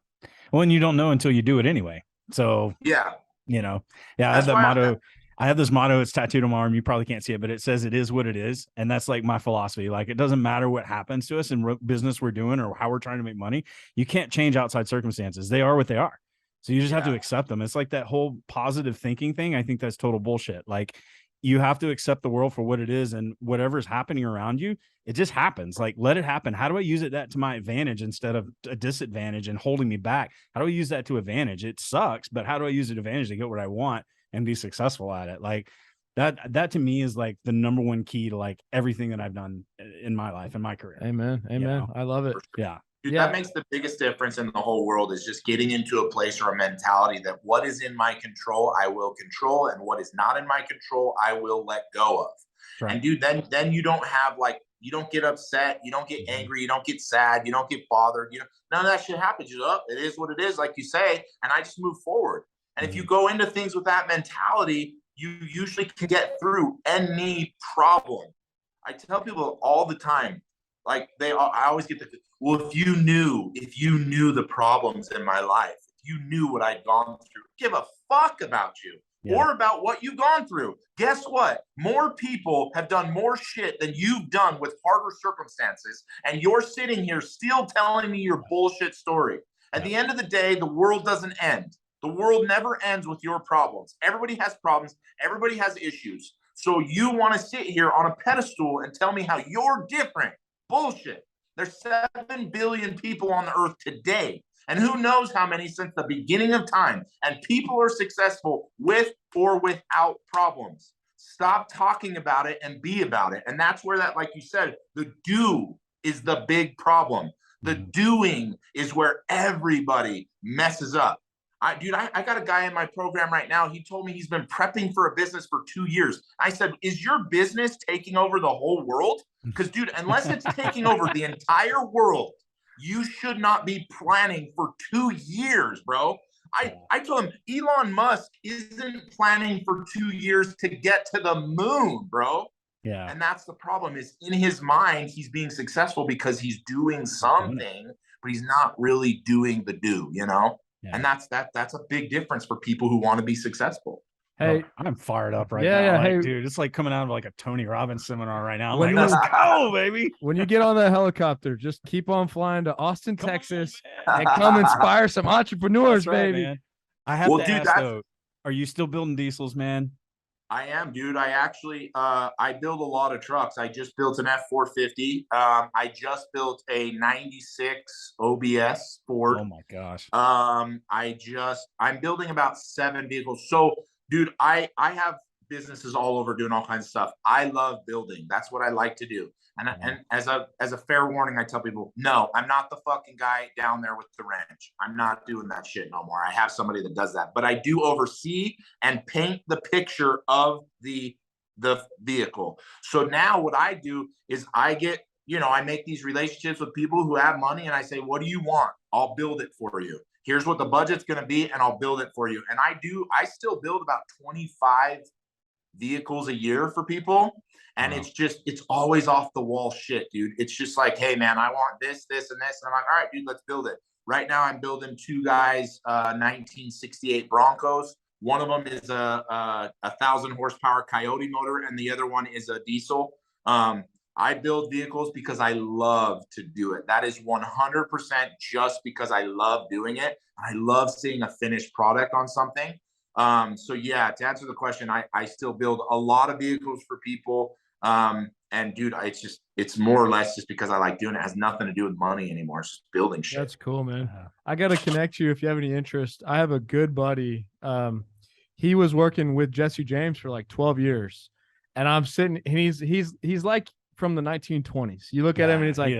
Well, and you don't know until you do it anyway. So, yeah, you know, I have that motto. I have this motto. It's tattooed on my arm. You probably can't see it, but it says it is what it is. And that's like my philosophy. Like, it doesn't matter what happens to us in business we're doing or how we're trying to make money. You can't change outside circumstances. They are what they are. So you just have to accept them. It's like that whole positive thinking thing. I think that's total bullshit. Like, you have to accept the world for what it is, and whatever's happening around you, it just happens. Like, let it happen. How do I use that to my advantage instead of a disadvantage and holding me back? How do I use that to advantage? It sucks, but how do I use it advantage to get what I want and be successful at it? Like, that to me is like the number one key to like everything that I've done in my life and my career. Amen. You know? I love it. Yeah. Dude, that makes the biggest difference in the whole world, is just getting into a place or a mentality that what is in my control, I will control, and what is not in my control, I will let go of. Right. And dude, then you don't have you don't get upset, you don't get angry, you don't get sad, you don't get bothered, none of that shit happens. It is what it is, like you say, and I just move forward. And if you go into things with that mentality, you usually can get through any problem. I tell people all the time, like I always get well, if you knew the problems in my life, if you knew what I'd gone through, give a fuck about you or about what you've gone through. Guess what? More people have done more shit than you've done with harder circumstances. And you're sitting here still telling me your bullshit story. At the end of the day, the world doesn't end. The world never ends with your problems. Everybody has problems. Everybody has issues. So you want to sit here on a pedestal and tell me how you're different. Bullshit. There's 7 billion people on the earth today, and who knows how many since the beginning of time. And people are successful with or without problems. Stop talking about it and be about it. And that's where that, like you said, the do is the big problem. The doing is where everybody messes up. I got a guy in my program right now. He told me he's been prepping for a business for 2 years. I said, is your business taking over the whole world? Because, dude, unless it's taking over the entire world, You should not be planning for 2 years, bro. I told him Elon Musk isn't planning for 2 years to get to the moon, bro. Yeah. And that's the problem, is in his mind, he's being successful because he's doing something, but he's not really doing the do, you know? Yeah. And that's a big difference for people who want to be successful. Hey, I'm fired up right now. Yeah, like, hey, dude, it's like coming out of like a Tony Robbins seminar right now. I'm When like, you- let's go, baby. when you get on that helicopter, just keep on flying to Austin, Texas, on, and come inspire some entrepreneurs, That's right, baby. man. I have Well, to dude, ask though, are you still building diesels, man? I am, dude. I actually, I build a lot of trucks. I just built an F450. I just built a 96 OBS Ford. Oh my gosh. I'm building about 7 vehicles. So, dude, I have businesses all over doing all kinds of stuff. I love building. That's what I like to do. And as a fair warning, I tell people, no, I'm not the fucking guy down there with the wrench. I'm not doing that shit no more. I have somebody that does that, but I do oversee and paint the picture of the vehicle. So now what I do is I get, I make these relationships with people who have money, and I say, what do you want? I'll build it for you. Here's what the budget's going to be, and I'll build it for you. And I still build about 25 vehicles a year for people. And it's always off the wall shit, dude. It's just like, hey man, I want this, this, and this. And I'm like, all right, dude, let's build it. Right now I'm building 2 guys, 1968 Broncos. One of them is a 1,000 horsepower Coyote motor, and the other one is a diesel. I build vehicles because I love to do it. That is 100% just because I love doing it. I love seeing a finished product on something. So yeah, to answer the question, I still build a lot of vehicles for people. And dude, it's more or less just because I like doing it. It has nothing to do with money anymore. It's just building shit. That's cool, man. I got to connect you if you have any interest. I have a good buddy. He was working with Jesse James for like 12 years, and I'm sitting, and he's like from the 1920s. You look at him and he's like,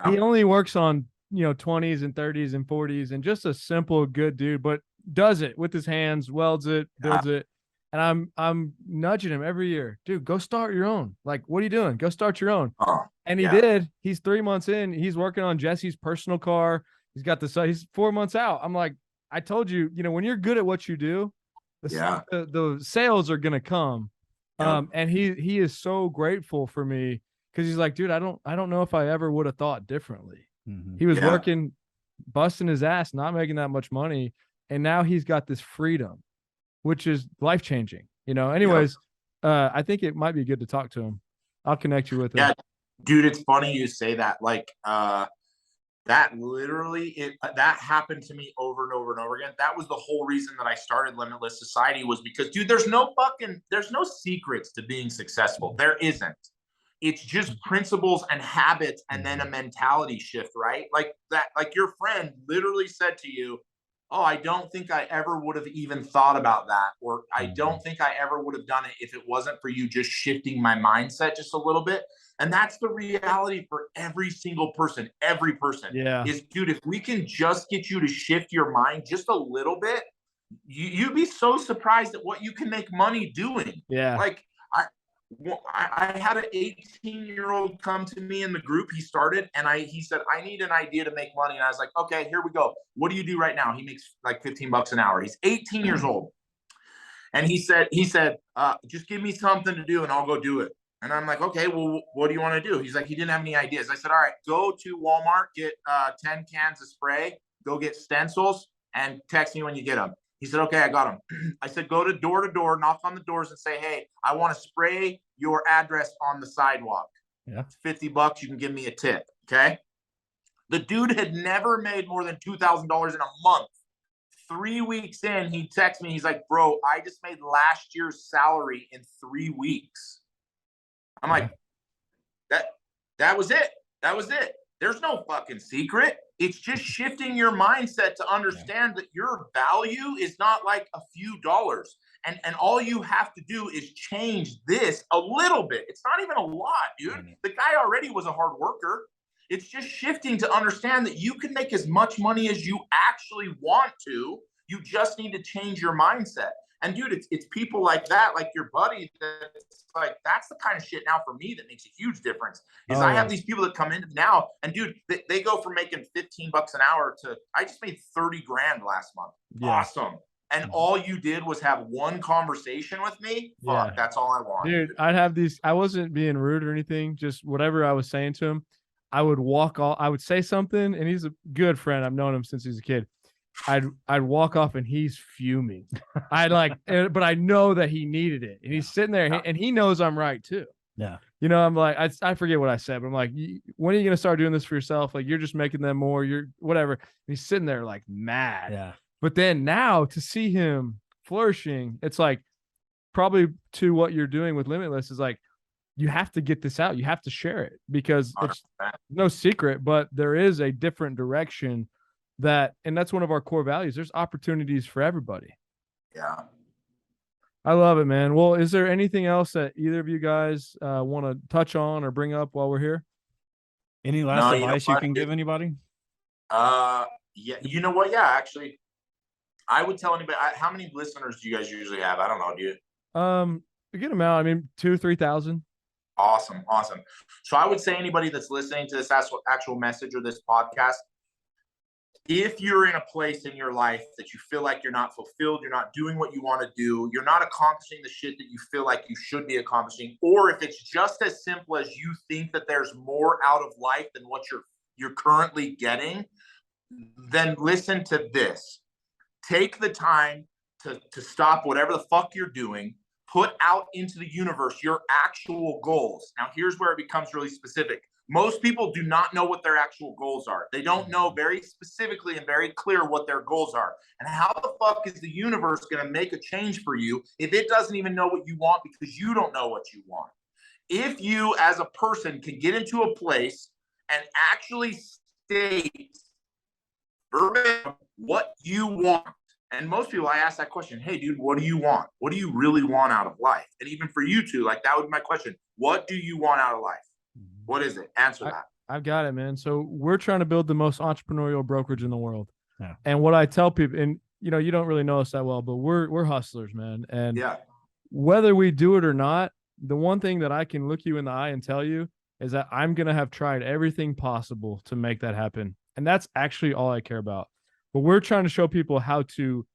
he only works on, 20s and 30s and 40s, and just a simple, good dude, but does it with his hands, welds it, builds it. And I'm nudging him every year, dude, go start your own. Like, what are you doing? Go start your own. And he did. He's 3 months in. He's working on Jesse's personal car. He's got he's 4 months out. I'm like, I told you, when you're good at what you do, the sales are going to come. And he is so grateful for me, because he's like, dude, I don't know if I ever would have thought differently. He was working, busting his ass, not making that much money. And now he's got this freedom, which is life-changing, anyways. I think it might be good to talk to him. I'll connect you with him. Yeah, dude, it's funny you say that. Like, that literally, that happened to me over and over and over again. That was the whole reason that I started Limitless Society, was because, dude, there's no secrets to being successful. There isn't. It's just principles and habits, and then a mentality shift, right? Like that, like your friend literally said to you, oh, I don't think I ever would have even thought about that. Or I don't think I ever would have done it if it wasn't for you just shifting my mindset just a little bit. And that's the reality for every single person. Every person is, dude, if we can just get you to shift your mind just a little bit, you'd be so surprised at what you can make money doing. Yeah. Like, I had an 18-year-old come to me in the group. He started, and he said, I need an idea to make money. And I was like, okay, here we go. What do you do right now? He makes like $15 an hour. He's 18 years old. And he said, just give me something to do and I'll go do it. And I'm like, okay, well, what do you want to do? He's like, he didn't have any ideas. I said, all right, go to Walmart, get 10 cans of spray, go get stencils, and text me when you get them. He said, okay, I got them. I said, go to door, knock on the doors and say, hey, I want to spray your address on the sidewalk. Yeah. It's $50. You can give me a tip. Okay. The dude had never made more than $2,000 in a month. 3 weeks in, he texts me. He's like, bro, I just made last year's salary in 3 weeks. I'm like, that was it. That was it. There's no fucking secret. It's just shifting your mindset to understand that your value is not like a few dollars. And all you have to do is change this a little bit. It's not even a lot, dude. The guy already was a hard worker. It's just shifting to understand that you can make as much money as you actually want to. You just need to change your mindset. And dude, it's people like that, like your buddy, that's like, that's the kind of shit now for me that makes a huge difference. Is I have these people that come in now, and dude, they go from making $15 an hour to, I just made 30 grand last month. Yeah. Awesome. And all you did was have one conversation with me. Fuck, that's all I want. Dude, I'd have these, I wasn't being rude or anything, just whatever I was saying to him, I would I would say something, and he's a good friend. I've known him since he's a kid. I'd walk off and he's fuming. But I know that he needed it, and he's sitting there, and he knows I'm right too. Yeah. You know, I'm like, I forget what I said, but I'm like, when are you going to start doing this for yourself? Like, you're just making them more, you're whatever. And he's sitting there like mad. Yeah. But then now to see him flourishing, it's like probably to what you're doing with Limitless is like, you have to get this out. You have to share it, because it's no secret, but there is a different direction and that's one of our core values. There's opportunities for everybody. Yeah. I love it, man. Well, is there anything else that either of you guys want to touch on or bring up while we're here? Any last advice you can give anybody? Yeah. You know what? Yeah, actually, I would tell anybody. How many listeners do you guys usually have? I don't know. Do you? A good amount. I mean, 2,000-3,000. Awesome. So I would say anybody that's listening to this actual message or this podcast, if you're in a place in your life that you feel like you're not fulfilled, you're not doing what you want to do, you're not accomplishing the shit that you feel like you should be accomplishing, or if it's just as simple as you think that there's more out of life than what you're currently getting, then listen to this. Take the time to stop whatever the fuck you're doing, put out into the universe your actual goals. Now, here's where it becomes really specific. Most people do not know what their actual goals are. They don't know very specifically and very clear what their goals are. And how the fuck is the universe going to make a change for you if it doesn't even know what you want, because you don't know what you want? If you as a person can get into a place and actually state verbatim what you want. And most people, I ask that question, hey, dude, what do you want? What do you really want out of life? And even for you two, like, that would be my question. What do you want out of life? What is it? Answer that. I've got it, man. So we're trying to build the most entrepreneurial brokerage in the world. Yeah. And what I tell people, and you know, you don't really know us that well, but we're hustlers, man. And whether we do it or not, the one thing that I can look you in the eye and tell you is that I'm going to have tried everything possible to make that happen. And that's actually all I care about. But we're trying to show people how to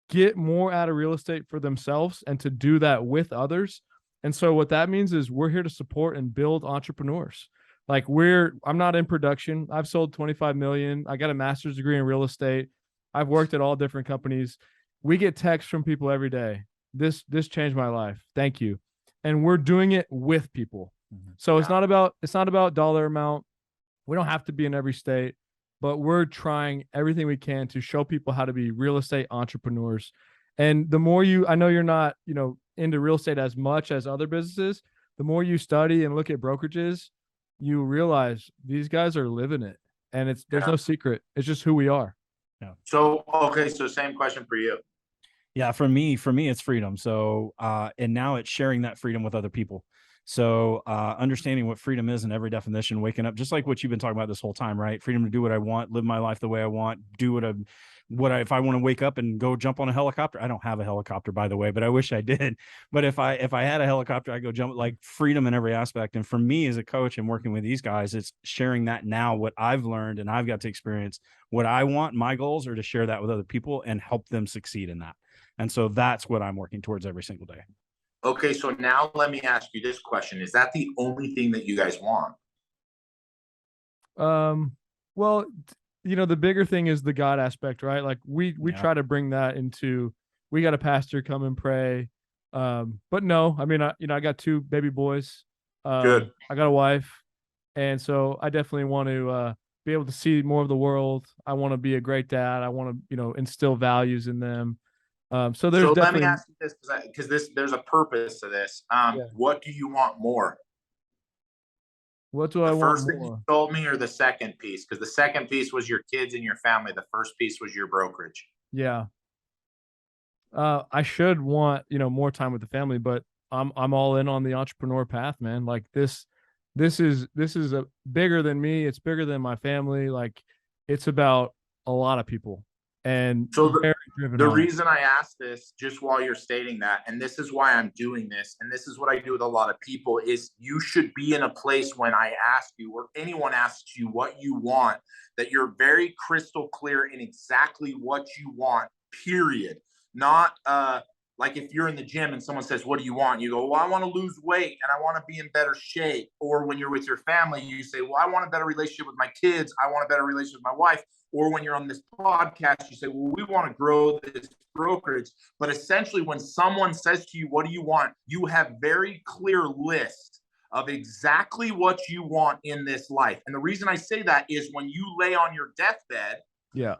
get more out of real estate for themselves and to do that with others. And so what that means is we're here to support and build entrepreneurs. Like I'm not in production. I've sold 25 million. I got a master's degree in real estate. I've worked at all different companies. We get texts from people every day. This changed my life. Thank you. And we're doing it with people. So it's not about dollar amount. We don't have to be in every state, but we're trying everything we can to show people how to be real estate entrepreneurs. And the more I know you're not, into real estate as much as other businesses, the more you study and look at brokerages, you realize these guys are living it, and there's no secret. It's just who we are. Yeah. So, okay. So same question for you. Yeah. For me, it's freedom. So, and now it's sharing that freedom with other people. So, understanding what freedom is in every definition, waking up, just like what you've been talking about this whole time, right? Freedom to do what I want, live my life the way I want, do if I want to wake up and go jump on a helicopter. I don't have a helicopter, by the way, but I wish I did. But if I had a helicopter, I'd go jump, like freedom in every aspect. And for me as a coach and working with these guys, it's sharing that now, what I've learned and I've got to experience, what I want, my goals are to share that with other people and help them succeed in that. And so that's what I'm working towards every single day. Okay. So now let me ask you this question. Is that the only thing that you guys want? Well, the bigger thing is the God aspect, right? Like we try to bring that into, we got a pastor come and pray. But no, I mean, I got 2 baby boys. Good. I got a wife. And so I definitely want to, be able to see more of the world. I want to be a great dad. I want to, instill values in them. So let me ask you this, because there's a purpose to this. What do you want more? What do I want more? The first thing you told me, or the second piece? Because the second piece was your kids and your family. The first piece was your brokerage. Yeah. I should want, more time with the family, but I'm all in on the entrepreneur path, man. Like this is a bigger than me. It's bigger than my family. Like it's about a lot of people. And so The reason I asked this, just while you're stating that, and this is why I'm doing this, and this is what I do with a lot of people, is you should be in a place when I ask you, or anyone asks you what you want, that you're very crystal clear in exactly what you want, period. Not like if you're in the gym and someone says, what do you want? You go, well, I want to lose weight and I want to be in better shape. Or when you're with your family, you say, well, I want a better relationship with my kids. I want a better relationship with my wife. Or when you're on this podcast, you say, well, we want to grow this brokerage. But essentially, when someone says to you, what do you want? You have very clear list of exactly what you want in this life. And the reason I say that is when you lay on your deathbed,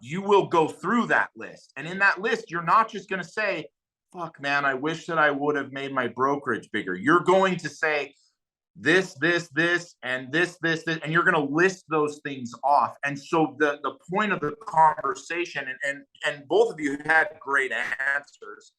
you will go through that list. And in that list, you're not just going to say, fuck, man, I wish that I would have made my brokerage bigger. You're going to say this, and this, and you're going to list those things off. And so the point of the conversation, and both of you had great answers.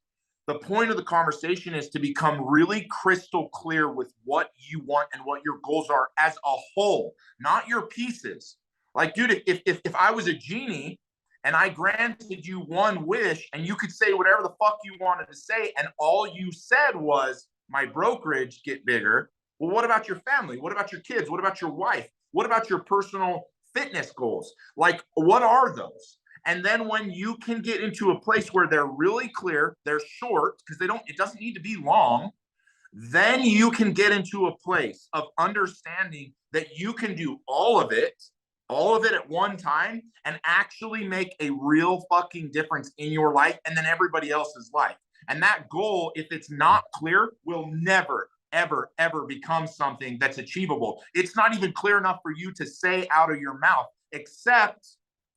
The point of the conversation is to become really crystal clear with what you want and what your goals are as a whole, not your pieces. Like, dude, if I was a genie and I granted you one wish and you could say whatever the fuck you wanted to say, and all you said was my brokerage get bigger. Well, what about your family? What about your kids? What about your wife? What about your personal fitness goals? Like, what are those? And then when you can get into a place where they're really clear, they're short, because it doesn't need to be long, then you can get into a place of understanding that you can do all of it at one time and actually make a real fucking difference in your life and then everybody else's life. And that goal, if it's not clear, will never, ever, ever become something that's achievable. It's not even clear enough for you to say out of your mouth, except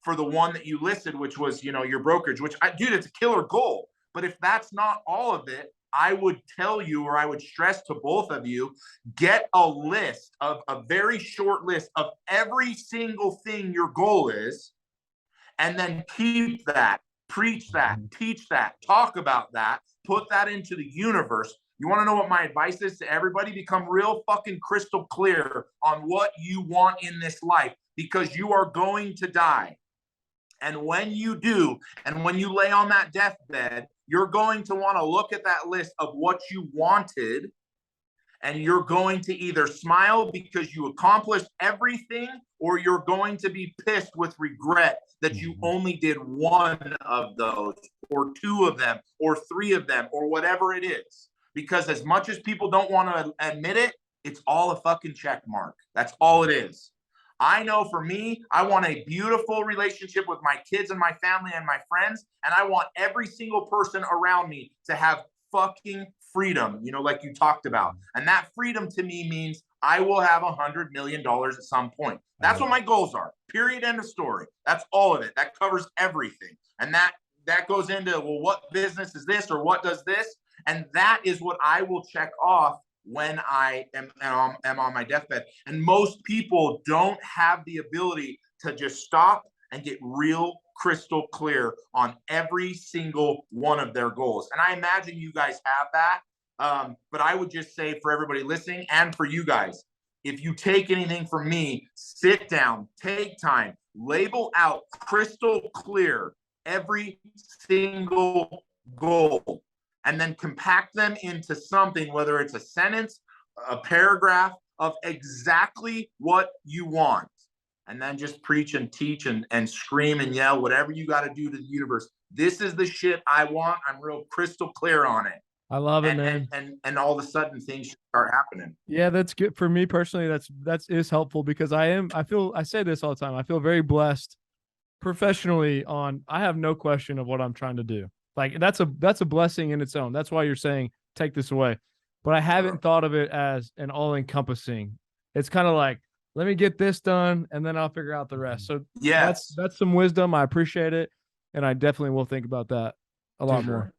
for the one that you listed, which was, your brokerage, which, dude, it's a killer goal. But if that's not all of it, I would tell you, or I would stress to both of you, get a list of a very short list of every single thing your goal is, and then keep that, preach that, teach that, talk about that, put that into the universe. You want to know what my advice is to everybody? Become real fucking crystal clear on what you want in this life, because you are going to die. And when you do, and when you lay on that deathbed, you're going to want to look at that list of what you wanted, and you're going to either smile because you accomplished everything, or you're going to be pissed with regret that you only did one of those, or two of them, or three of them, or whatever it is. Because as much as people don't want to admit it, it's all a fucking check mark. That's all it is. I know for me, I want a beautiful relationship with my kids and my family and my friends. And I want every single person around me to have fucking freedom, like you talked about. And that freedom to me means I will have $100 million at some point. That's what my goals are. Period. End of story. That's all of it. That covers everything. And that goes into, well, what business is this, or what does this? And that is what I will check off when I am on my deathbed. And most people don't have the ability to just stop and get real crystal clear on every single one of their goals. And I imagine you guys have that. But I would just say, for everybody listening and for you guys, if you take anything from me, sit down, take time, label out crystal clear every single goal, and then compact them into something, whether it's a sentence, a paragraph of exactly what you want. And then just preach and teach and scream and yell, whatever you got to do to the universe. This is the shit I want. I'm real crystal clear on it. I love it, man. And all of a sudden things start happening. Yeah, that's good for me personally. That is helpful, because I say this all the time. I feel very blessed professionally I have no question of what I'm trying to do. Like, that's a blessing in its own. That's why you're saying take this away. But I haven't thought of it as an all-encompassing. It's kind of like, let me get this done and then I'll figure out the rest. So yes, that's some wisdom. I appreciate it. And I definitely will think about that a lot more.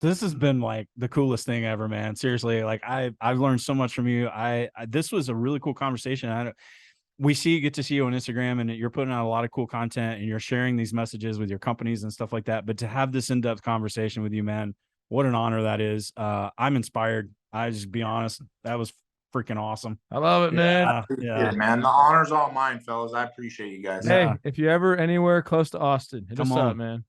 This has been like the coolest thing ever, man. Seriously. Like I've learned so much from you. This was a really cool conversation. Get to see you on Instagram, and you're putting out a lot of cool content, and you're sharing these messages with your companies and stuff like that. But to have this in-depth conversation with you, man, what an honor that is. I'm inspired. I just be honest. That was freaking awesome. I love it, man. Yeah, man. The honor's all mine, fellas. I appreciate you guys. Hey, if you're ever anywhere close to Austin, hit us up, man.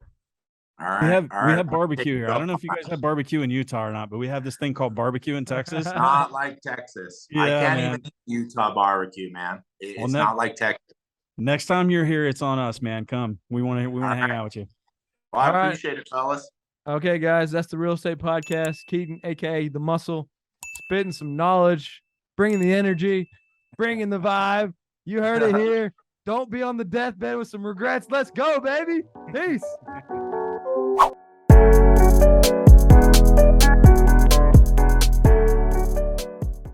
All right. We have all right. barbecue here. I don't know if you guys have barbecue in Utah or not, but we have this thing called barbecue in Texas. Not like Texas. I Yeah, can't man. even eat Utah barbecue, man. It's Well, not like Texas. next time you're here, it's on us, man. Come. We want to All hang right. out with you. Well, I All right. appreciate it, fellas. Okay, guys, that's the Real Estate Podcast. Keaton, aka the Muscle, spitting some knowledge, bringing the energy, bringing the vibe. You heard it here. Don't be on the deathbed with some regrets. Let's go, baby. Peace.